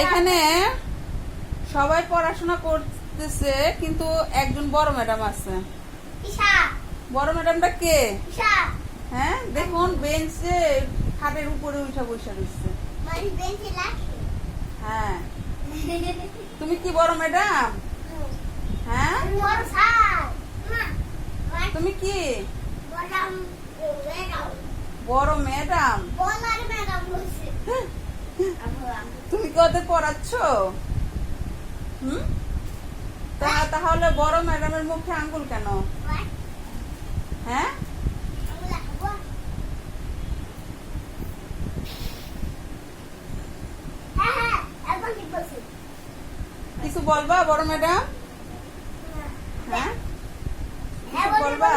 এখানে সবাই পড়াশোনা করতেছে, কিন্তু একজন বড় ম্যাডাম আছে। বড় ম্যাডামটা কে? হ্যাঁ, দেখুন বেঞ্চে খাটের উপরে উঠা বসে রয়েছে। হ্যাঁ, তুমি কি বড় ম্যাডাম? হ্যাঁ, তুমি কি বড় ম্যাডাম? তুমি কি ওদের পড়াচ্ছ? তাহলে বড় ম্যাডামের মুখে আঙ্গুল কেন? হ্যাঁ, কিছু বলবা বড় ম্যাডাম? হ্যাঁ, কিছু বলবা?